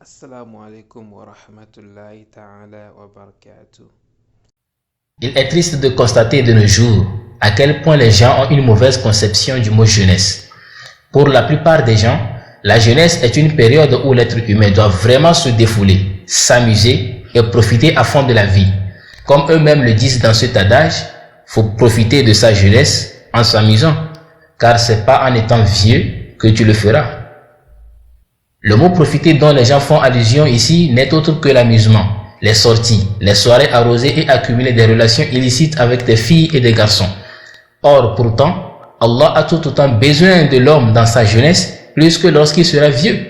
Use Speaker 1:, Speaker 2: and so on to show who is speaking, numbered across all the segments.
Speaker 1: Assalamu alaikum wa rahmatullahi ta'ala wa barakatuh.
Speaker 2: Il est triste de constater de nos jours à quel point les gens ont une mauvaise conception du mot jeunesse. Pour la plupart des gens, la jeunesse est une période où l'être humain doit vraiment se défouler, s'amuser et profiter à fond de la vie. Comme eux-mêmes le disent dans cet adage, faut profiter de sa jeunesse en s'amusant, car c'est pas en étant vieux que tu le feras. Le mot profiter dont les gens font allusion ici n'est autre que l'amusement, les sorties, les soirées arrosées et accumuler des relations illicites avec des filles et des garçons. Or, pourtant, Allah a tout autant besoin de l'homme dans sa jeunesse plus que lorsqu'il sera vieux.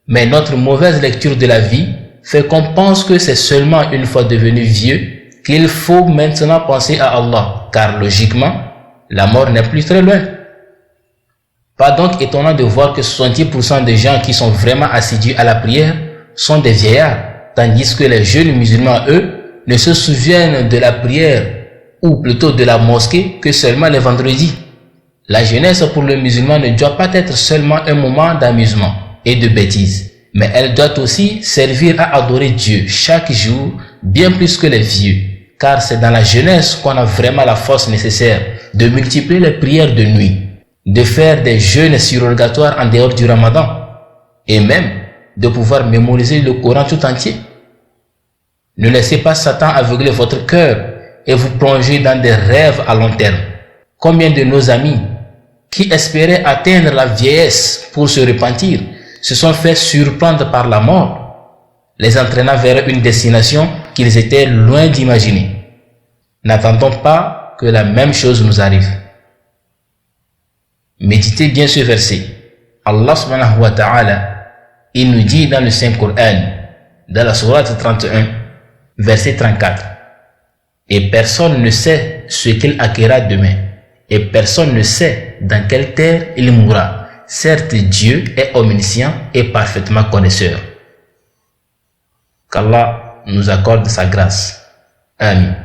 Speaker 2: Mais notre mauvaise lecture de la vie fait qu'on pense que c'est seulement une fois devenu vieux qu'il faut maintenant penser à Allah, car logiquement, la mort n'est plus très loin. Pas donc étonnant de voir que 70% des gens qui sont vraiment assidus à la prière sont des vieillards, tandis que les jeunes musulmans, eux, ne se souviennent de la prière, ou plutôt de la mosquée, que seulement les vendredis. La jeunesse pour le musulman ne doit pas être seulement un moment d'amusement et de bêtises, mais elle doit aussi servir à adorer Dieu chaque jour, bien plus que les vieux, car c'est dans la jeunesse qu'on a vraiment la force nécessaire de multiplier les prières de nuit, de faire des jeûnes surrogatoires en dehors du Ramadan, et même de pouvoir mémoriser le Coran tout entier. Ne laissez pas Satan aveugler votre cœur et vous plonger dans des rêves à long terme. Combien de nos amis qui espéraient atteindre la vieillesse pour se repentir se sont fait surprendre par la mort, les entraînant vers une destination qu'ils étaient loin d'imaginer. N'attendons pas que la même chose nous arrive. Méditez bien ce verset. Allah subhanahu wa ta'ala, il nous dit dans le Saint-Coran, dans la sourate 31, verset 34, et personne ne sait ce qu'il acquérera demain, et personne ne sait dans quelle terre il mourra. Certes, Dieu est omniscient et parfaitement connaisseur. Qu'Allah nous accorde sa grâce. Amen.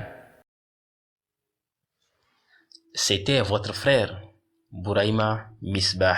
Speaker 2: C'était votre frère Bouraïma Misbah.